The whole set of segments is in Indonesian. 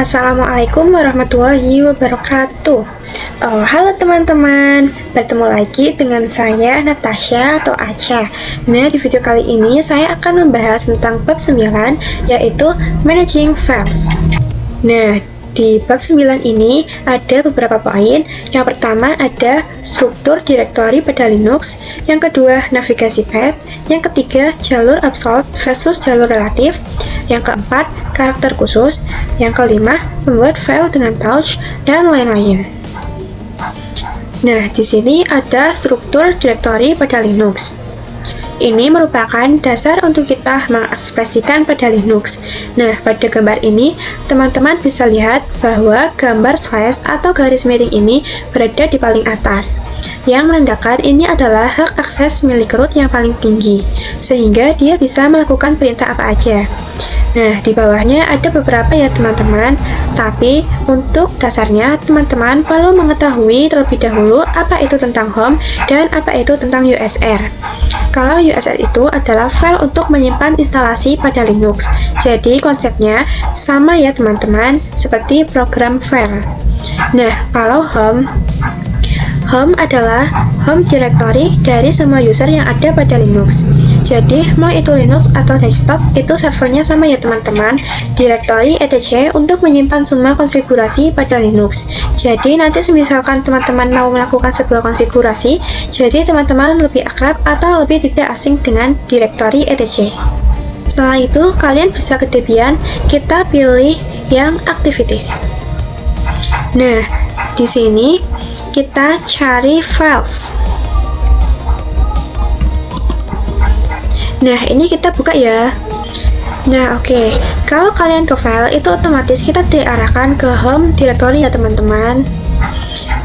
Assalamualaikum warahmatullahi wabarakatuh. Halo teman-teman, bertemu lagi dengan saya Natasha atau Acha. Nah, di video kali ini saya akan membahas tentang bab 9, yaitu Managing Files. Nah, di bab 9 ini ada beberapa poin. Yang pertama ada struktur direktori pada Linux, yang kedua navigasi path, yang ketiga jalur absolut versus jalur relatif, yang keempat karakter khusus, yang kelima membuat file dengan touch, dan lain-lain. Nah, di sini ada struktur direktori pada Linux. Ini merupakan dasar untuk kita mengekspresikan pada Linux. Nah, pada gambar ini, teman-teman bisa lihat bahwa gambar slash atau garis miring ini berada di paling atas, yang menandakan ini adalah hak akses milik root yang paling tinggi, sehingga dia bisa melakukan perintah apa aja. Nah, di bawahnya ada beberapa ya teman-teman, tapi untuk dasarnya teman-teman perlu mengetahui terlebih dahulu apa itu tentang home dan apa itu tentang USR. Kalau USR itu adalah file untuk menyimpan instalasi pada Linux, jadi konsepnya sama ya teman-teman, seperti program file. Nah, kalau home adalah home directory dari semua user yang ada pada Linux. Jadi, mau itu Linux atau desktop, itu servernya sama ya teman-teman. Directory etc untuk menyimpan semua konfigurasi pada Linux. Jadi, nanti misalkan teman-teman mau melakukan sebuah konfigurasi, jadi teman-teman lebih akrab atau lebih tidak asing dengan directory etc. Setelah itu, kalian bisa ke Debian, kita pilih yang activities. Nah, di sini kita cari files. Nah, ini kita buka ya. Nah, oke. Kalau kalian ke file, itu otomatis kita diarahkan ke home directory ya teman-teman.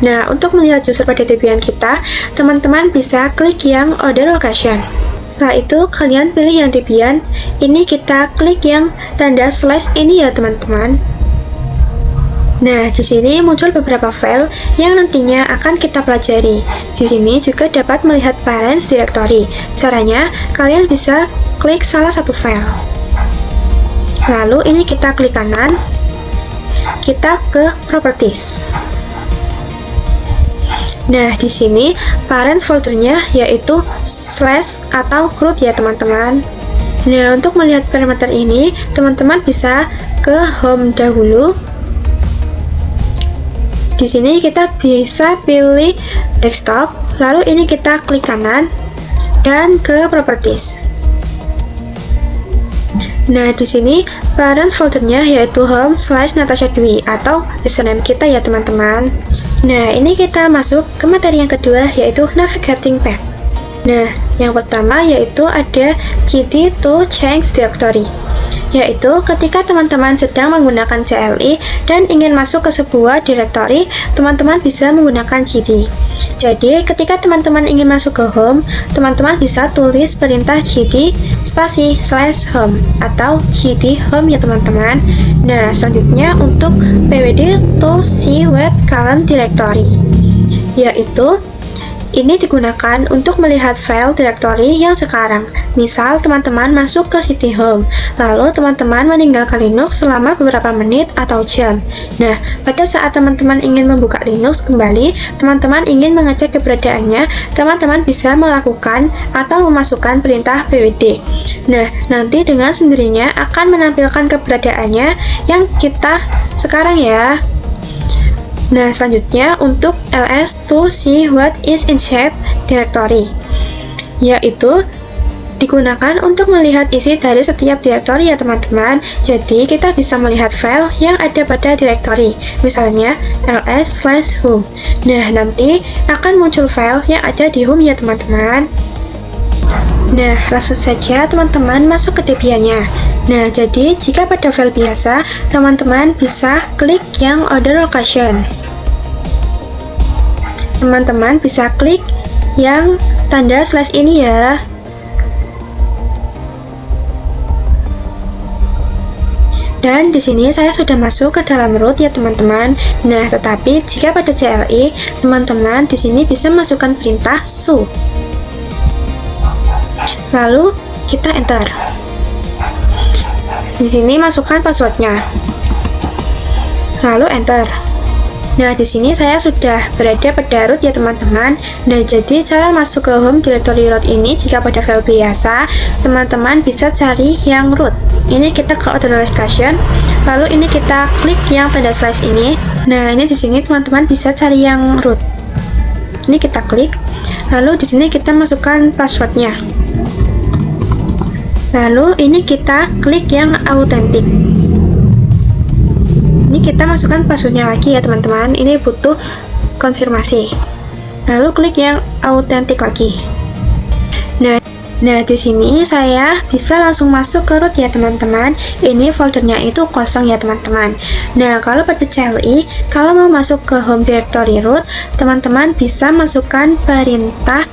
Nah, untuk melihat user pada Debian kita, teman-teman bisa klik yang other location. Setelah itu, kalian pilih yang Debian. Ini kita klik yang tanda slash ini ya teman-teman. Nah, di sini muncul beberapa file yang nantinya akan kita pelajari. Di sini juga dapat melihat parents directory. Caranya, kalian bisa klik salah satu file. Lalu ini kita klik kanan, kita ke properties. Nah, di sini parents foldernya yaitu slash atau root ya teman-teman. Nah, untuk melihat parameter ini, teman-teman bisa ke home dahulu. Di sini kita bisa pilih desktop, lalu ini kita klik kanan dan ke properties. Nah, di sini parents foldernya yaitu home/Natasha Dwi atau username kita ya teman-teman. Nah, ini kita masuk ke materi yang kedua yaitu navigating path. Nah, yang pertama yaitu ada cd to change directory, yaitu ketika teman-teman sedang menggunakan CLI dan ingin masuk ke sebuah directory, teman-teman bisa menggunakan cd. Jadi, ketika teman-teman ingin masuk ke home, teman-teman bisa tulis perintah cd spasi /home atau cd home ya teman-teman. Nah, selanjutnya untuk pwd to see what current directory, yaitu ini digunakan untuk melihat file directory yang sekarang. Misal, teman-teman masuk ke cd home, lalu teman-teman meninggalkan Linux selama beberapa menit atau jam. Nah, pada saat teman-teman ingin membuka Linux kembali, teman-teman ingin mengecek keberadaannya, teman-teman bisa melakukan atau memasukkan perintah pwd. Nah, nanti dengan sendirinya akan menampilkan keberadaannya yang kita sekarang ya. Nah, selanjutnya untuk ls to see what is inside directory, yaitu digunakan untuk melihat isi dari setiap directory ya teman-teman. Jadi, kita bisa melihat file yang ada pada directory, misalnya ls/home. Nah, nanti akan muncul file yang ada di home ya teman-teman. Nah, langsung saja teman-teman masuk ke Debian-nya. Nah, jadi jika pada file biasa, teman-teman bisa klik yang other location. Teman-teman bisa klik yang tanda slash ini ya. Dan di sini saya sudah masuk ke dalam root ya teman-teman. Nah, tetapi jika pada CLI, teman-teman di sini bisa masukkan perintah su. Lalu kita enter. Di sini masukkan passwordnya. lalu enter. Nah, di sini saya sudah berada pada root ya teman-teman. Nah, jadi cara masuk ke home directory root ini jika pada file biasa, teman-teman bisa cari yang root. Ini kita ke order location, lalu ini kita klik yang tanda slash ini. Nah, ini di sini teman-teman bisa cari yang root. Ini kita klik, lalu di sini kita masukkan passwordnya. Lalu ini kita klik yang authentic. Ini kita masukkan passwordnya lagi ya teman-teman. Ini butuh konfirmasi. Lalu klik yang authentic lagi. Nah, di sini saya bisa langsung masuk ke root ya teman-teman. Ini foldernya itu kosong ya teman-teman. Nah, kalau pada CLI, kalau mau masuk ke home directory root, teman-teman bisa masukkan perintah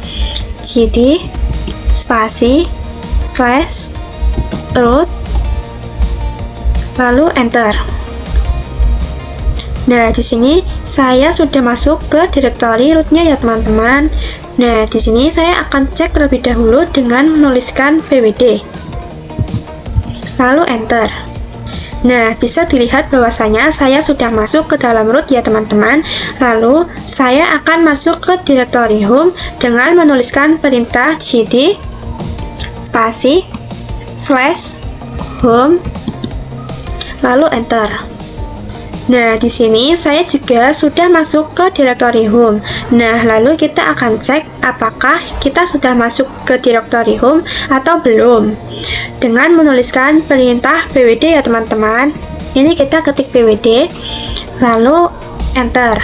cd spasi slash root lalu enter. Nah, di sini saya sudah masuk ke directory rootnya ya teman-teman. Nah, di sini saya akan cek terlebih dahulu dengan menuliskan pwd lalu enter. Nah, bisa dilihat bahwasanya saya sudah masuk ke dalam root ya teman-teman. Lalu saya akan masuk ke directory home dengan menuliskan perintah cd spasi slash home lalu enter. Nah, di sini saya juga sudah masuk ke directory home. Nah, lalu kita akan cek apakah kita sudah masuk ke directory home atau belum. Dengan menuliskan perintah pwd ya teman-teman. Ini kita ketik pwd lalu enter.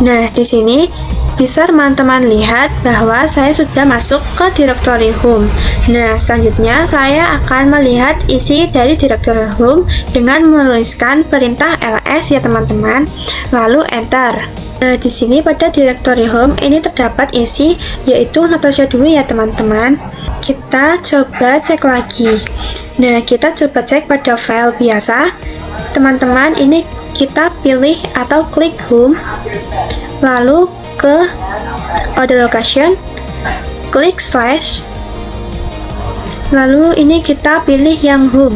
Nah, di sini bisa teman-teman lihat bahwa saya sudah masuk ke directory home. Nah, selanjutnya saya akan melihat isi dari directory home dengan menuliskan perintah ls ya teman-teman, lalu enter. Nah, di sini pada directory home ini terdapat isi yaitu Natasha dulu ya teman-teman. Kita coba cek lagi. Nah, kita coba cek pada file biasa. Teman-teman, ini kita pilih atau klik home, lalu ke order location, klik slash, lalu ini kita pilih yang home.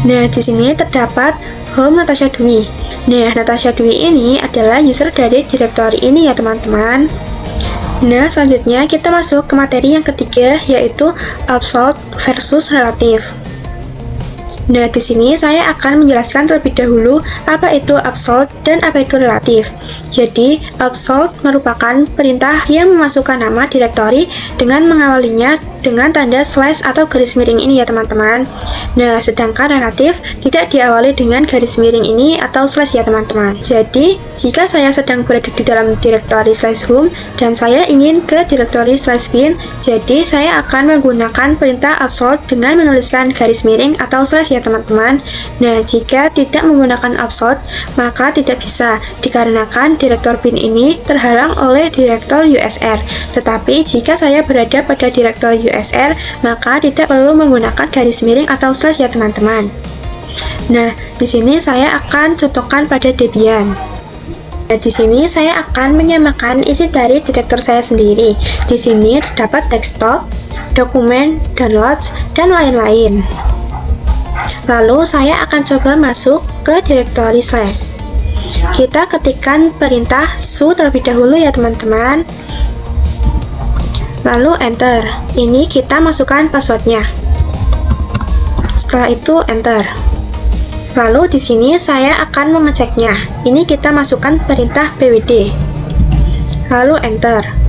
Nah, di sini terdapat home Natasha Dwi. Nah, Natasha Dwi ini adalah user dari directory ini ya teman-teman. Nah, selanjutnya kita masuk ke materi yang ketiga, yaitu absolute versus relative. Nah, di sini saya akan menjelaskan terlebih dahulu apa itu absolute dan apa itu relatif. Jadi, absolute merupakan perintah yang memasukkan nama directory dengan mengawalinya dengan tanda slash atau garis miring ini ya teman-teman. Nah, sedangkan relatif tidak diawali dengan garis miring ini atau slash ya teman-teman. Jadi, jika saya sedang berada di dalam directory slash home dan saya ingin ke directory slash bin, jadi saya akan menggunakan perintah absolute dengan menuliskan garis miring atau slash ya teman-teman. Nah, jika tidak menggunakan absolute, maka tidak bisa dikarenakan direktor bin ini terhalang oleh direktor USR. Tetapi jika saya berada pada direktor USR, maka tidak perlu menggunakan garis miring atau slash ya teman-teman. Nah, di sini saya akan contohkan pada Debian. Nah, di sini saya akan menyamakan isi dari direktur saya sendiri. Di sini terdapat desktop, dokumen, downloads, dan lain-lain. Lalu saya akan coba masuk ke directory slash. Kita ketikkan perintah su terlebih dahulu ya teman-teman. Lalu enter. Ini kita masukkan passwordnya. Setelah itu enter. Lalu di sini saya akan mengeceknya. Ini kita masukkan perintah pwd. Lalu enter.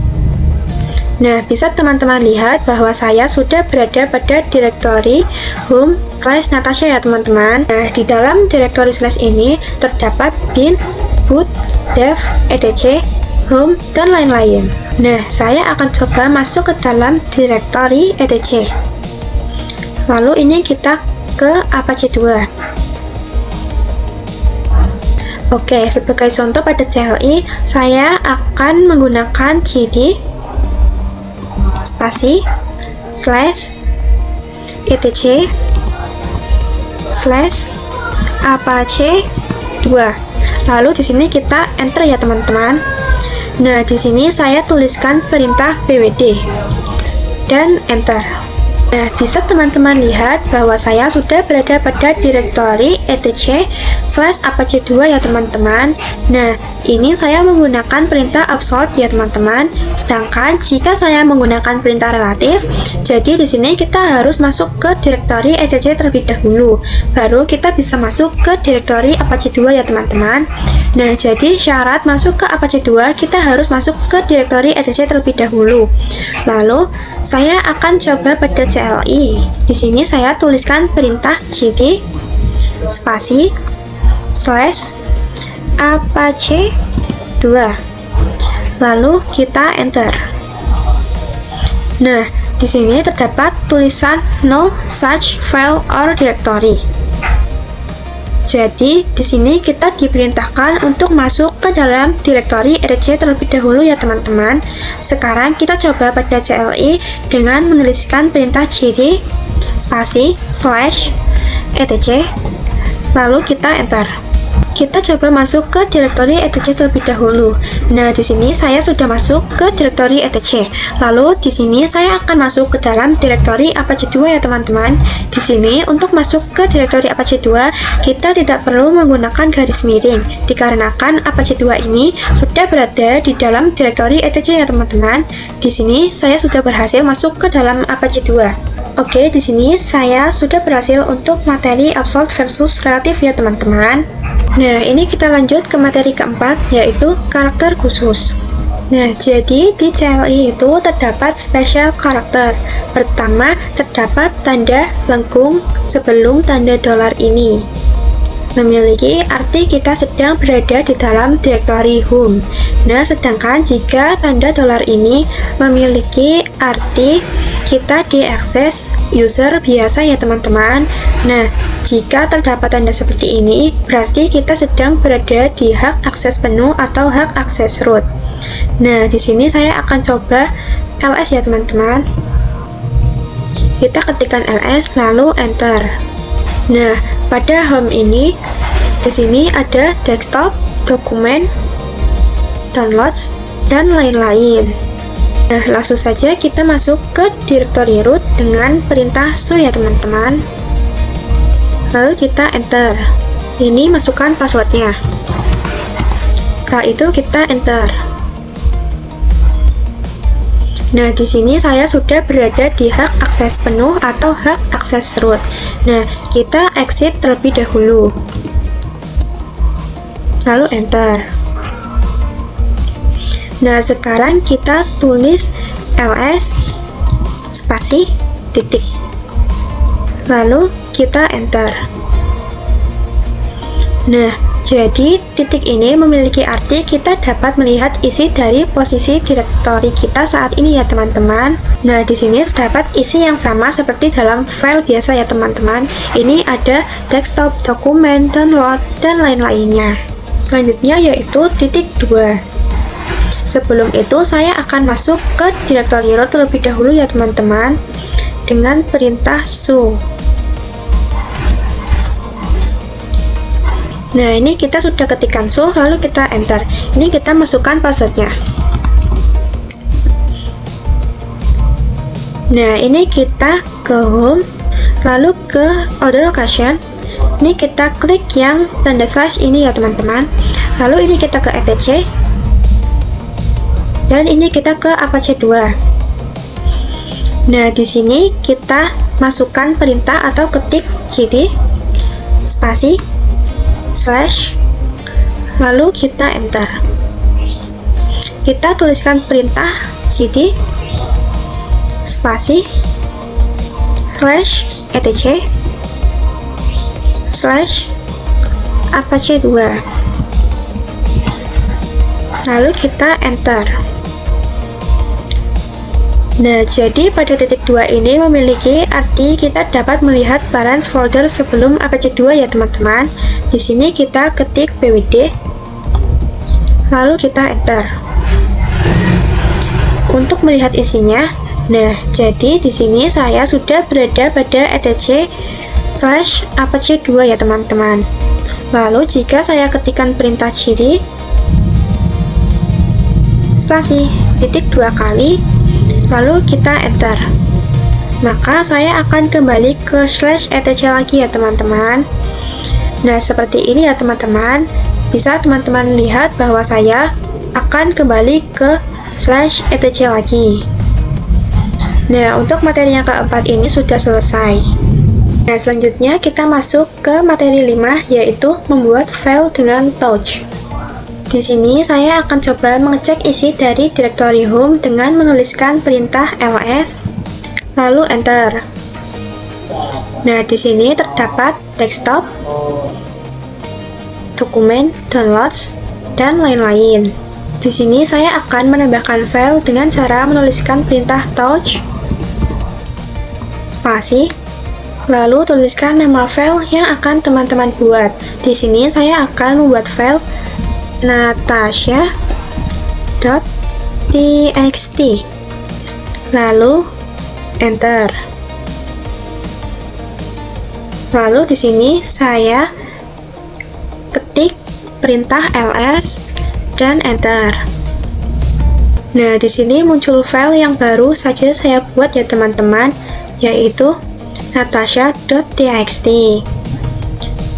Nah, bisa teman-teman lihat bahwa saya sudah berada pada directory home slash Natasha ya teman-teman. Nah, di dalam directory slash ini terdapat bin, boot, dev, etc, home, dan lain-lain. Nah, saya akan coba masuk ke dalam directory etc. Lalu ini kita ke Apache 2. Oke, sebagai contoh pada CLI, saya akan menggunakan cd spasi slash etc slash Apache 2. Lalu di sini kita enter ya teman-teman. Nah, di sini saya tuliskan perintah pwd dan enter. Nah, bisa teman-teman lihat bahwa saya sudah berada pada direktori etc/apache2 ya teman-teman. Nah, ini saya menggunakan perintah absolute ya teman-teman. Sedangkan jika saya menggunakan perintah relatif, jadi di sini kita harus masuk ke direktori etc terlebih dahulu. Baru kita bisa masuk ke direktori apache2 ya teman-teman. Nah, jadi syarat masuk ke apache2 kita harus masuk ke direktori etc terlebih dahulu. Lalu, saya akan coba pada CLI. Di sini saya tuliskan perintah cd spasi /apache2. Lalu kita enter. Nah, di sini terdapat tulisan no such file or directory. Jadi, di sini kita diperintahkan untuk masuk ke dalam direktori etc terlebih dahulu ya teman-teman. Sekarang kita coba pada CLI dengan menuliskan perintah cd spasi /etc lalu kita enter. Kita coba masuk ke direktori etc terlebih dahulu. Nah, di sini saya sudah masuk ke direktori etc. Lalu di sini saya akan masuk ke dalam direktori apache2 ya teman-teman. Di sini untuk masuk ke direktori apache2 kita tidak perlu menggunakan garis miring dikarenakan apache2 ini sudah berada di dalam direktori etc ya teman-teman. Di sini saya sudah berhasil masuk ke dalam apache2. Oke, di sini saya sudah berhasil untuk materi absolute versus relatif ya teman-teman. Nah, ini kita lanjut ke materi keempat, yaitu karakter khusus. Nah, jadi di CLI itu terdapat special karakter. Pertama, terdapat tanda lengkung sebelum tanda dolar ini. Memiliki arti kita sedang berada di dalam direktori home. Nah, sedangkan jika tanda dolar ini memiliki arti kita diakses user biasa ya teman-teman. Nah, jika terdapat tanda seperti ini, berarti kita sedang berada di hak akses penuh atau hak akses root. Nah, di sini saya akan coba ls ya teman-teman. Kita ketikkan ls lalu enter. Nah, pada home ini di sini ada desktop, dokumen, downloads, dan lain-lain. Nah, langsung saja kita masuk ke direktori root dengan perintah su ya teman-teman. Lalu kita enter. Ini masukkan passwordnya. Setelah itu kita enter. Nah, di sini saya sudah berada di hak akses penuh atau hak akses root. Nah, kita exit terlebih dahulu. Lalu enter. Nah, sekarang kita tulis ls spasi titik. Lalu kita enter. Nah, jadi titik ini memiliki arti kita dapat melihat isi dari posisi direktori kita saat ini ya teman-teman. Nah, di sini terdapat isi yang sama seperti dalam file biasa ya teman-teman. Ini ada desktop, dokumen, download, dan lain-lainnya. Selanjutnya yaitu titik 2. Sebelum itu saya akan masuk ke direktori root terlebih dahulu ya teman-teman dengan perintah su. Nah, ini kita sudah ketikkan su, lalu kita enter. Ini kita masukkan passwordnya. Nah, ini kita ke home, lalu ke other location. Ini kita klik yang tanda slash ini ya teman-teman. Lalu ini kita ke etc. Dan ini kita ke apache2. Nah, di sini kita masukkan perintah atau ketik cd spasi / lalu kita enter. Kita tuliskan perintah cd spasi /etc /apache2 lalu kita enter. Nah, jadi pada titik 2 ini memiliki arti kita dapat melihat balance folder sebelum apache2 ya teman-teman. Di sini kita ketik bwd, lalu kita enter. Untuk melihat isinya, nah, jadi di sini saya sudah berada pada etc/apache2 ya teman-teman. Lalu jika saya ketikkan perintah cd spasi titik 2 kali, lalu kita enter. maka saya akan kembali ke /etc lagi ya teman-teman. Nah, seperti ini ya teman-teman. Bisa teman-teman lihat bahwa saya akan kembali ke /etc lagi. Nah, untuk materi yang keempat ini sudah selesai. Nah, selanjutnya kita masuk ke materi 5, yaitu membuat file dengan touch. Di sini saya akan coba mengecek isi dari directory home dengan menuliskan perintah ls, lalu enter. Nah, di sini terdapat desktop, dokumen, downloads, dan lain-lain. Di sini saya akan menambahkan file dengan cara menuliskan perintah touch, spasi, lalu tuliskan nama file yang akan teman-teman buat. Di sini saya akan membuat file natasha.txt, lalu enter. Lalu di sini saya ketik perintah ls dan enter. Nah, di sini muncul file yang baru saja saya buat ya teman-teman, yaitu natasha.txt.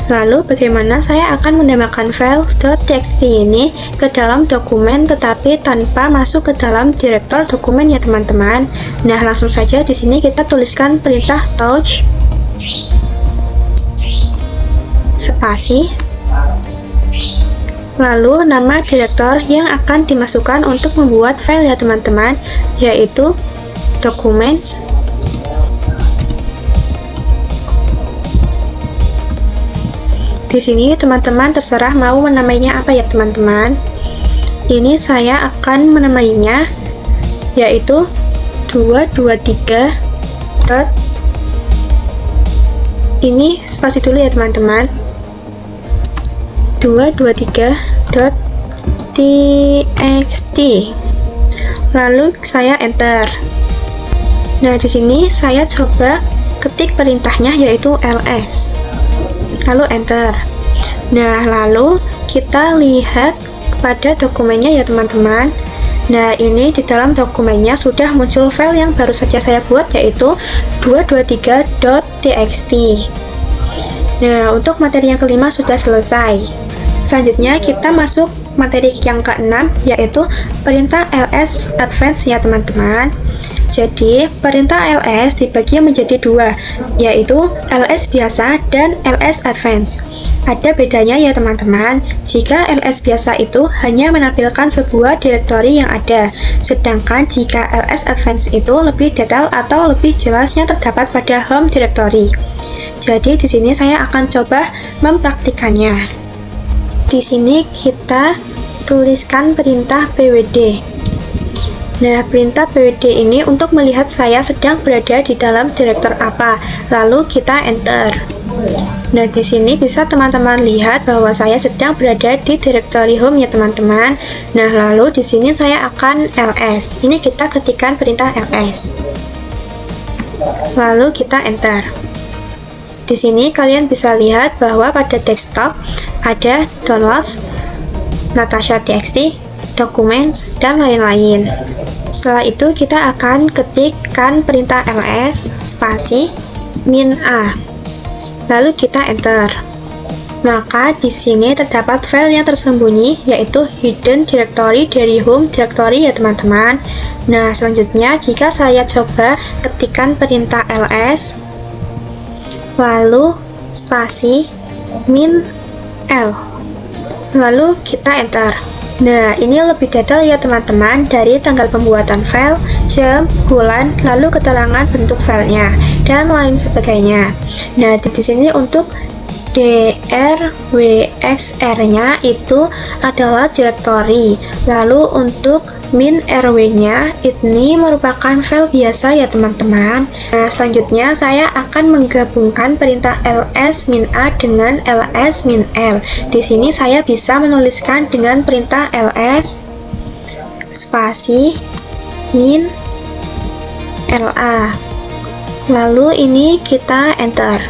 Lalu bagaimana saya akan menambahkan file .txt ini ke dalam dokumen tetapi tanpa masuk ke dalam direktor dokumen ya teman-teman. Nah, langsung saja di sini kita tuliskan perintah touch, spasi, lalu nama direktor yang akan dimasukkan untuk membuat file ya teman-teman, yaitu documents. Di sini teman-teman terserah mau menamainya apa ya teman-teman. Ini saya akan menamainya yaitu 223. Ini spasi dulu ya teman-teman. 223.txt. Lalu saya enter. Nah, di sini saya coba ketik perintahnya yaitu ls. Lalu enter. Nah, lalu kita lihat pada dokumennya ya teman-teman. Nah, ini di dalam dokumennya sudah muncul file yang baru saja saya buat yaitu 223.txt. Nah, untuk materi yang kelima sudah selesai. Selanjutnya kita masuk materi yang keenam, yaitu perintah ls advance ya teman-teman. Jadi, perintah ls dibagi menjadi dua, yaitu ls biasa dan ls advance. Ada bedanya ya teman-teman. Jika ls biasa itu hanya menampilkan sebuah direktori yang ada, sedangkan jika ls advance itu lebih detail atau lebih jelasnya terdapat pada home directory. Jadi, di sini saya akan coba mempraktikannya. Di sini kita tuliskan perintah pwd. Nah, perintah pwd ini untuk melihat saya sedang berada di dalam direktor apa. Lalu kita enter. Nah, di sini bisa teman-teman lihat bahwa saya sedang berada di directory home ya teman-teman. Nah, lalu di sini saya akan ls. Ini kita ketikkan perintah ls. Lalu kita enter. Di sini kalian bisa lihat bahwa pada desktop ada downloads, natasha.txt, documents, dan lain-lain. Setelah itu kita akan ketikkan perintah ls spasi -a. Lalu kita enter. Maka di sini terdapat file yang tersembunyi yaitu hidden directory dari home directory ya teman-teman. Nah, selanjutnya jika saya coba ketikkan perintah ls lalu spasi -l, lalu kita enter. Nah, ini lebih detail ya teman-teman, dari tanggal pembuatan file, jam, bulan, lalu keterangan bentuk filenya, dan lain sebagainya. Nah, di sini untuk drwxr-nya itu adalah directory. Lalu untuk -rw-nya ini merupakan file biasa ya teman-teman. Nah, selanjutnya saya akan menggabungkan perintah ls-a dengan ls-l. Di sini saya bisa menuliskan dengan perintah ls spasi -la. Lalu ini kita enter.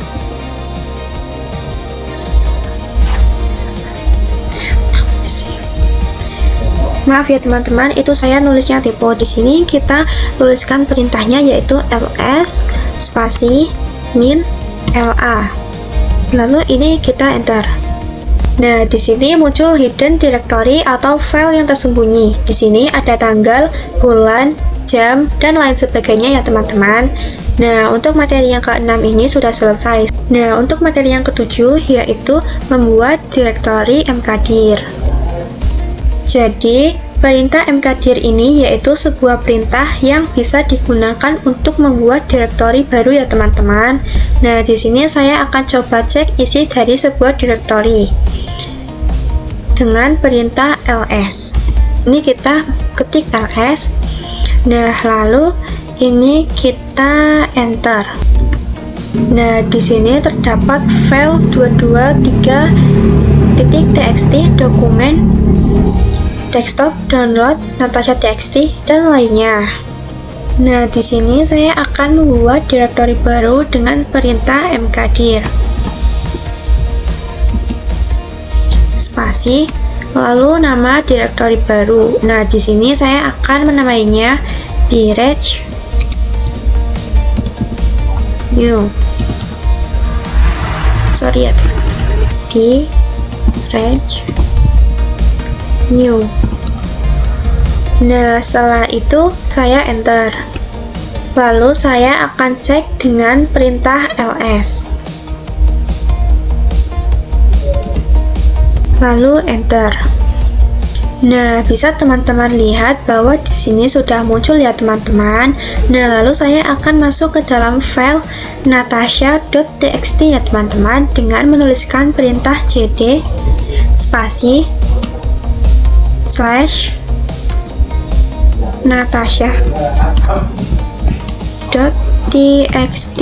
Maaf ya teman-teman, itu saya nulisnya typo. Di sini kita tuliskan perintahnya yaitu ls spasi min la. Lalu ini kita enter. Nah, di sini muncul hidden directory atau file yang tersembunyi. Di sini ada tanggal, bulan, jam, dan lain sebagainya ya teman-teman. Nah, untuk materi yang ke-6 ini sudah selesai. Nah, untuk materi yang ke-7 yaitu membuat directory mkdir. Jadi, perintah mkdir ini yaitu sebuah perintah yang bisa digunakan untuk membuat directory baru ya teman-teman. Nah, di sini saya akan coba cek isi dari sebuah directory dengan perintah ls. Ini kita ketik ls. Nah, lalu ini kita enter. Nah, di sini terdapat file 223.txt dokumen desktop, download, natasha.txt, dan lainnya. Nah, di sini saya akan membuat directory baru dengan perintah mkdir. Spasi, lalu nama directory baru. Nah, di sini saya akan menamainya direct new. Direct new. Nah, setelah itu saya enter. Lalu saya akan cek dengan perintah ls. Lalu enter. Nah, bisa teman-teman lihat bahwa di sini sudah muncul ya teman-teman. Nah, lalu saya akan masuk ke dalam file natasha.txt ya teman-teman dengan menuliskan perintah cd spasi / natasha.txt.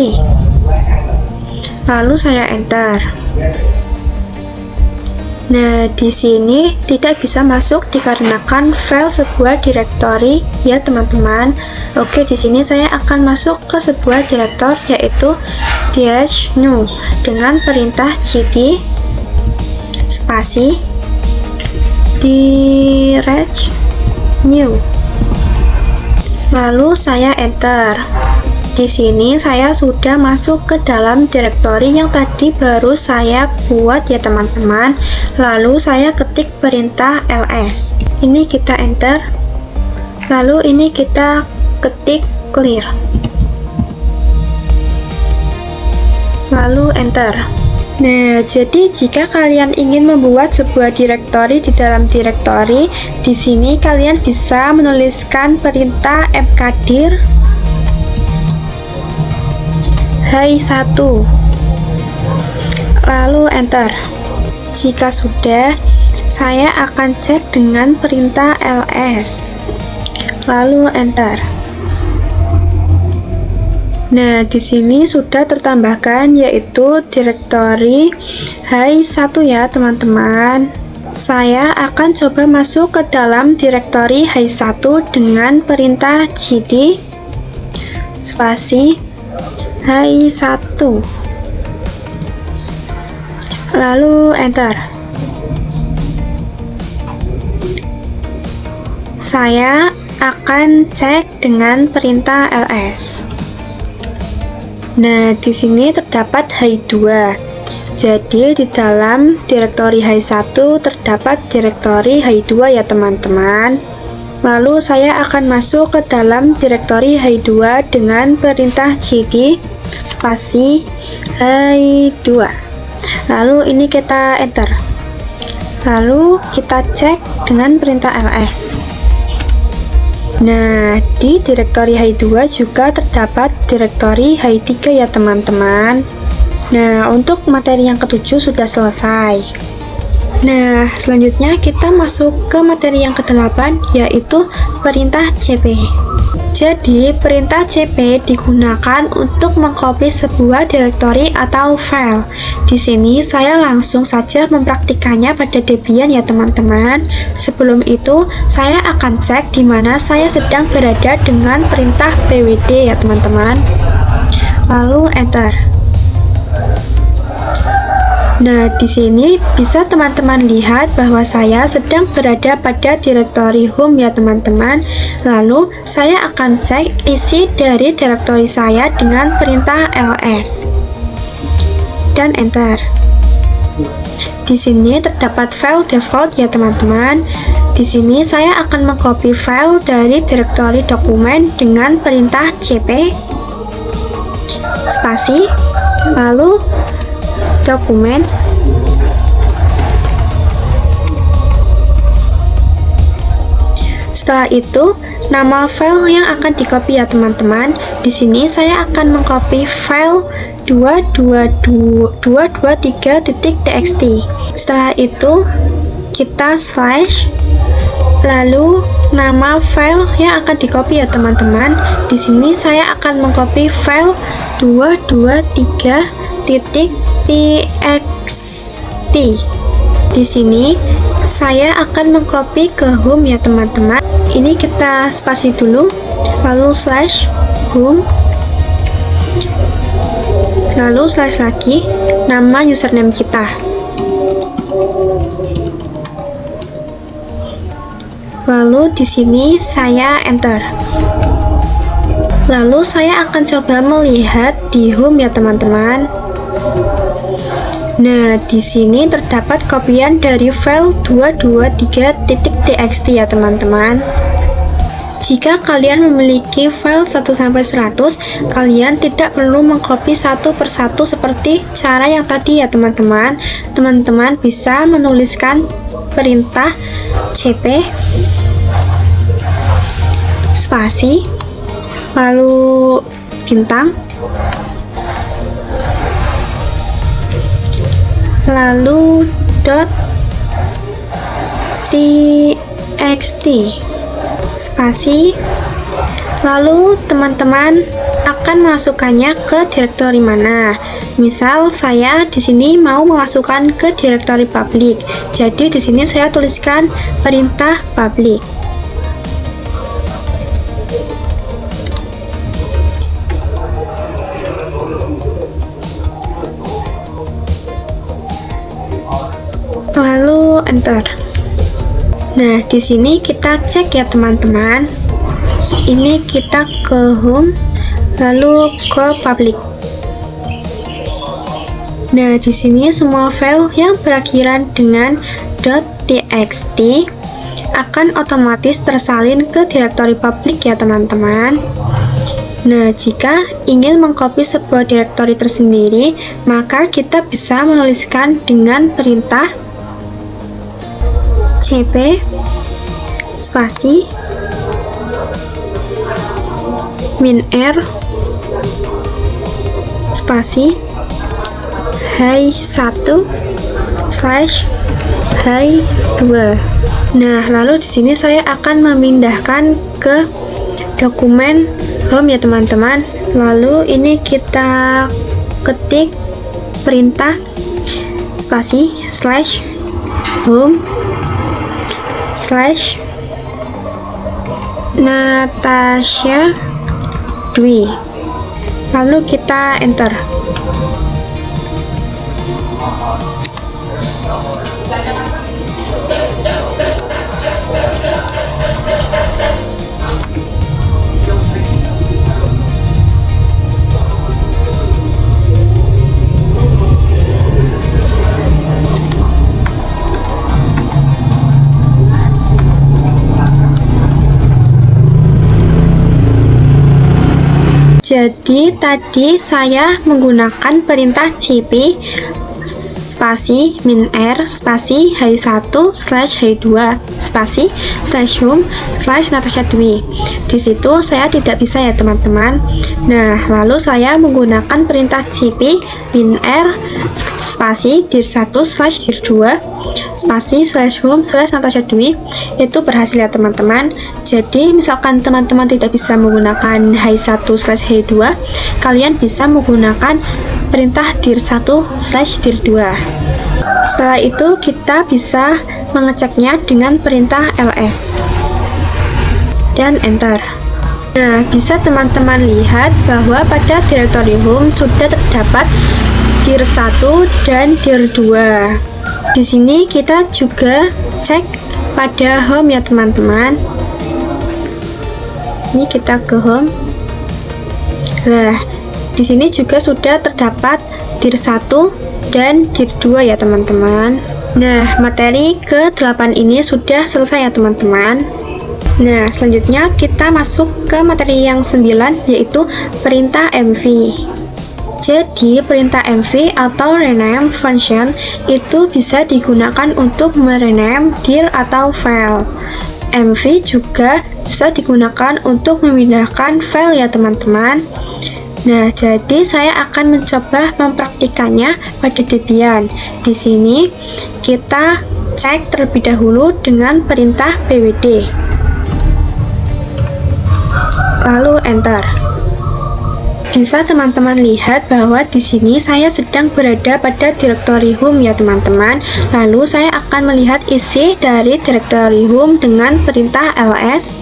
Lalu saya enter. Nah, di sini tidak bisa masuk dikarenakan file sebuah directory ya teman-teman. Oke, di sini saya akan masuk ke sebuah directory yaitu direct new dengan perintah cd spasi direct new. Lalu saya enter. Di sini saya sudah masuk ke dalam directory yang tadi baru saya buat ya teman-teman. Lalu saya ketik perintah ls. Ini kita enter. Lalu ini kita ketik clear. Lalu enter. Nah, jadi jika kalian ingin membuat sebuah directory di dalam directory, di sini kalian bisa menuliskan perintah mkdir hi1, lalu enter. Jika sudah, saya akan cek dengan perintah ls, lalu enter. Nah, di sini sudah tertambahkan yaitu directory hi1 ya teman-teman. Saya akan coba masuk ke dalam directory hi1 dengan perintah cd spasi hi1, lalu enter. Saya akan cek dengan perintah ls. Nah, di sini terdapat hi2. Jadi di dalam directory hi1 terdapat directory hi2 ya teman-teman. Lalu saya akan masuk ke dalam directory hi2 dengan perintah cd spasi hi2. Lalu ini kita enter. Lalu kita cek dengan perintah ls. Nah, di directory hi2 juga terdapat directory hi3 ya teman-teman. Nah, untuk materi yang ke-7 sudah selesai. Nah, selanjutnya kita masuk ke materi yang ke-8 yaitu perintah cp. Jadi, perintah cp digunakan untuk mengcopy sebuah directory atau file. Di sini saya langsung saja mempraktikannya pada Debian ya teman-teman. Sebelum itu, saya akan cek di mana saya sedang berada dengan perintah pwd ya teman-teman. Lalu enter. Nah, di sini bisa teman-teman lihat bahwa saya sedang berada pada direktori home ya teman-teman. Lalu, saya akan cek isi dari direktori saya dengan perintah ls. Dan enter. Di sini terdapat file default ya teman-teman. Di sini saya akan mengcopy file dari direktori dokumen dengan perintah cp spasi lalu documents setelah itu nama file yang akan di-copy ya teman-teman. Di sini saya akan mengcopy file 223.txt. Setelah itu kita slash lalu nama file yang akan di-copy ya teman-teman. Di sini saya akan mengcopy file 223.txt. Di sini saya akan mengcopy ke home ya teman-teman. Ini kita spasi dulu, lalu slash home, lalu slash lagi nama username kita. Lalu di sini saya enter. Lalu saya akan coba melihat di home ya teman-teman. Nah, di sini terdapat kopian dari file 223.txt ya teman-teman. Jika kalian memiliki file 1-100, kalian tidak perlu mengcopy satu persatu seperti cara yang tadi ya teman-teman. Teman-teman bisa menuliskan perintah cp spasi lalu bintang lalu .txt spasi lalu teman-teman akan memasukkannya ke direktori mana. Misal saya di sini mau memasukkan ke direktori public. Jadi di sini saya tuliskan perintah public. Lalu enter. Nah, di sini kita cek ya teman-teman. Ini kita ke home, lalu ke public. Nah, di sini semua file yang berakhiran dengan .txt akan otomatis tersalin ke direktori public ya teman-teman. Nah, jika ingin mengcopy sebuah direktori tersendiri, maka kita bisa menuliskan dengan perintah cp spasi -r spasi -2. Nah, lalu di sini saya akan memindahkan ke dokumen home ya teman-teman. Lalu ini kita ketik perintah spasi slash home slash Natasha Dwi, lalu kita enter. Jadi tadi saya menggunakan perintah cp spasi -r spasi -1 slash -2 spasi slash home slash Natasha Dwi. Di situ saya tidak bisa ya teman-teman. Nah, lalu saya menggunakan perintah cp -r spasi dir1 slash dir2 spasi slash home slash Natasha Dwi. Itu berhasil ya teman-teman. Jadi misalkan teman-teman tidak bisa menggunakan -1 slash -2, kalian bisa menggunakan perintah dir1 slash dir2. Setelah itu kita bisa mengeceknya dengan perintah ls dan enter. Nah, bisa teman-teman lihat bahwa pada direktori home sudah terdapat dir 1 dan dir 2. Di sini kita juga cek pada home ya teman-teman. Ini kita ke home. Nah, di sini juga sudah terdapat dir 1 dan dir 2 ya teman-teman. Nah, materi ke-8 ini sudah selesai ya teman-teman. Nah, selanjutnya kita masuk ke materi yang 9, yaitu perintah MV. Jadi, perintah MV atau rename function itu bisa digunakan untuk merename dir atau file. MV juga bisa digunakan untuk memindahkan file ya teman-teman. Nah, jadi saya akan mencoba mempraktikannya pada Debian. Di sini kita cek terlebih dahulu dengan perintah pwd. Lalu enter. Bisa teman-teman lihat bahwa di sini saya sedang berada pada direktori home ya teman-teman. Lalu saya akan melihat isi dari direktori home dengan perintah ls.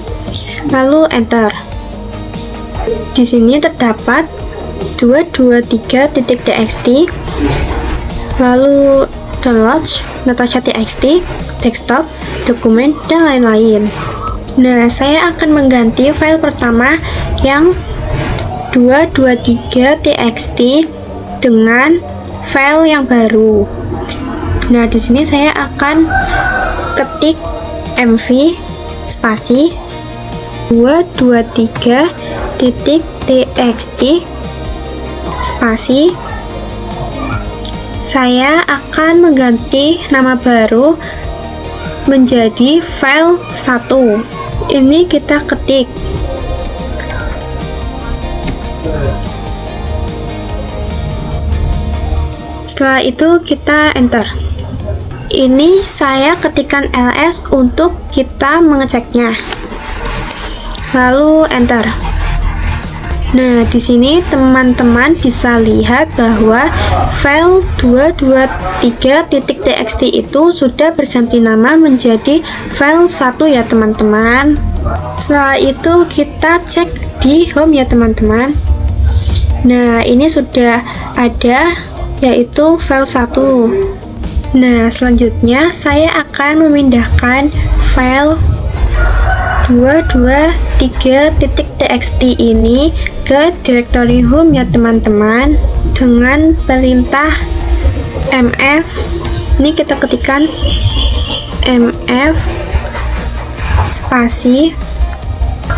Lalu enter. Di sini terdapat 223.txt, lalu download, natasha.txt, desktop, dokumen, dan lain-lain. Nah, saya akan mengganti file pertama yang 223.txt dengan file yang baru. Nah, di sini saya akan ketik mv spasi 223.txt spasi. Saya akan mengganti nama baru menjadi file 1. Ini kita ketik. Setelah itu kita enter. Ini saya ketikkan ls untuk kita mengeceknya. Lalu enter. Nah, di sini teman-teman bisa lihat bahwa file 223.txt itu sudah berganti nama menjadi file 1 ya teman-teman. Setelah itu kita cek di home ya teman-teman. Nah, ini sudah ada yaitu file 1. Nah, selanjutnya saya akan memindahkan file 223.txt ini ke direktori home ya teman-teman dengan perintah mf. Ini kita ketikkan mf spasi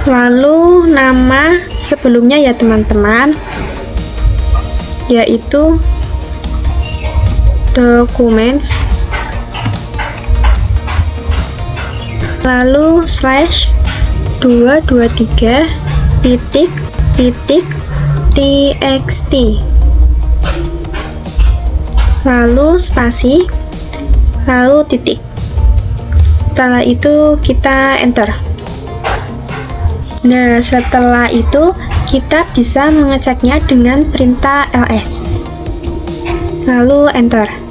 lalu nama sebelumnya ya teman-teman, yaitu documents, lalu slash 223.txt, lalu spasi, lalu titik. Setelah itu kita enter. Nah, setelah itu kita bisa mengeceknya dengan perintah ls. Lalu enter.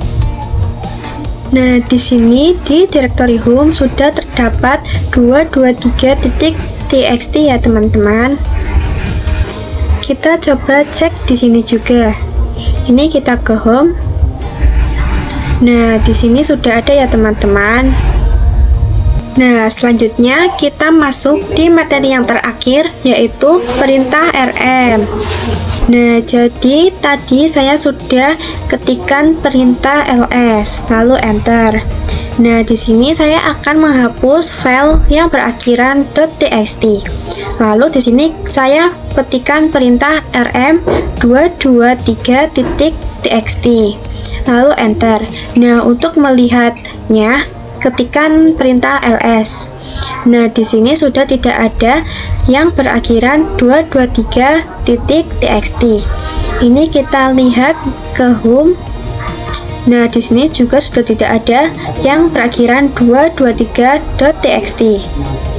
Nah, di sini di direktori home sudah terdapat 223.txt ya teman-teman. Kita coba cek di sini juga. Ini kita ke home. Nah, di sini sudah ada ya teman-teman. Nah, selanjutnya kita masuk di materi yang terakhir, yaitu perintah rm. Nah, jadi tadi saya sudah ketikkan perintah ls, lalu enter. Nah, di sini saya akan menghapus file yang berakhiran .txt. Lalu di sini saya ketikkan perintah rm 223.txt, lalu enter. Nah, untuk melihatnya ketikkan perintah ls. Nah, di sini sudah tidak ada yang berakhiran 223.txt. Ini kita lihat ke home. Nah, di sini juga sudah tidak ada yang berakhiran 223.txt.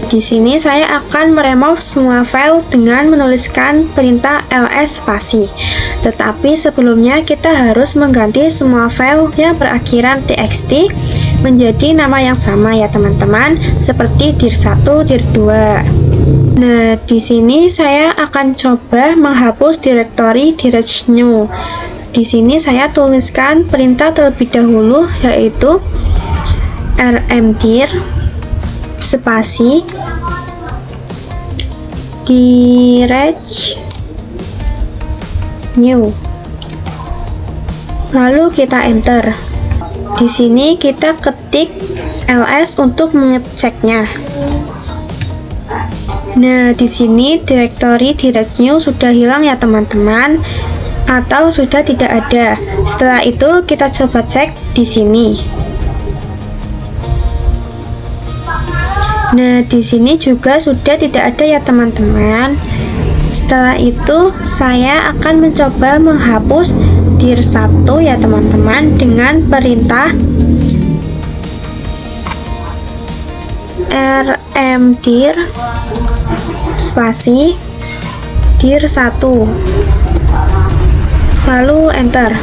Di sini saya akan meremove semua file dengan menuliskan perintah ls spasi. Tetapi sebelumnya kita harus mengganti semua file yang berakhiran txt menjadi nama yang sama ya teman-teman, seperti dir 1, dir 2. Nah, di sini saya akan coba menghapus direktori direct new. di sini saya tuliskan perintah terlebih dahulu, yaitu rmdir spasi direct new. Lalu kita enter. Di sini kita ketik ls untuk mengeceknya. Nah, di sini directory direct new sudah hilang ya teman-teman, atau sudah tidak ada. Setelah itu kita coba cek di sini. Nah, di sini juga sudah tidak ada ya teman-teman. Setelah itu saya akan mencoba menghapus dir 1 ya teman-teman dengan perintah rmdir spasi dir 1, lalu enter.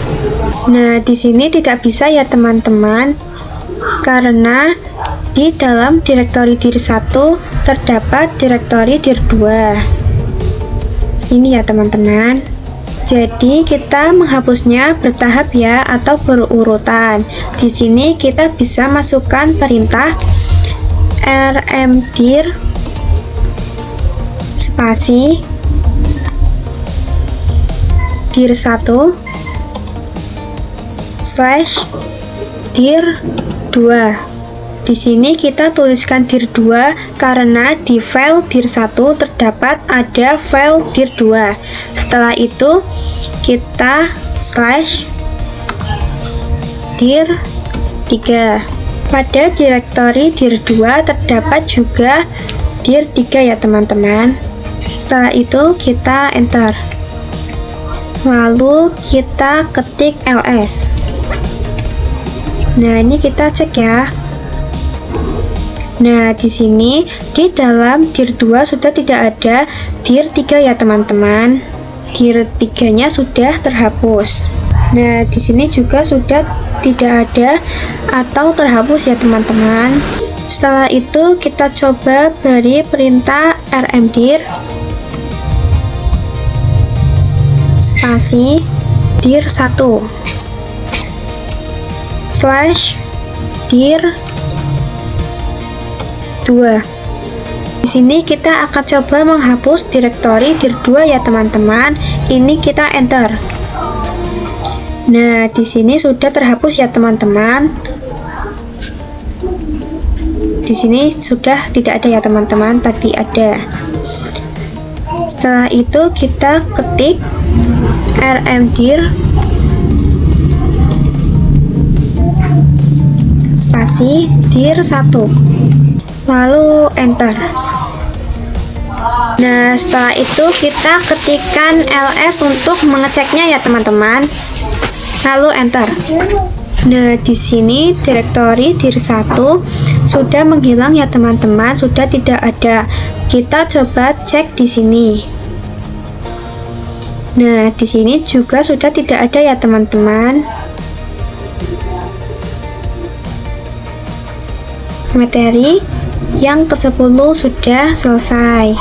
Nah, di sini tidak bisa ya teman-teman, karena di dalam direktori dir 1 terdapat direktori dir 2. Ini ya teman-teman. Jadi kita menghapusnya bertahap ya, atau berurutan. Di sini kita bisa masukkan perintah rmdir spasi dir 1 slash dir 2. Di sini kita tuliskan dir 2 karena di file dir 1 terdapat ada file dir 2. Setelah itu kita slash dir 3. Pada direktori dir 2 terdapat juga dir 3 ya teman-teman. Setelah itu kita enter. Lalu kita ketik ls. Nah, ini kita cek ya. Nah, di sini di dalam dir 2 sudah tidak ada dir 3 ya teman-teman. Dir 3-nya sudah terhapus. Nah, di sini juga sudah tidak ada atau terhapus ya teman-teman. Setelah itu kita coba beri perintah rmdir spasi dir 1 slash dir 2. Di sini kita akan coba menghapus direktori dir 2 ya teman-teman. Ini kita enter. Nah, di sini sudah terhapus ya teman-teman. Di sini sudah tidak ada ya teman-teman, tadi ada. Setelah itu kita ketik rmdir spasi dir 1, lalu enter. Nah, setelah itu kita ketikkan ls untuk mengeceknya ya teman-teman, lalu enter. Nah, di sini direktori dir 1 sudah menghilang ya teman-teman, sudah tidak ada. Kita coba cek di sini. Nah, di sini juga sudah tidak ada ya teman-teman. Materi yang ke-10 sudah selesai.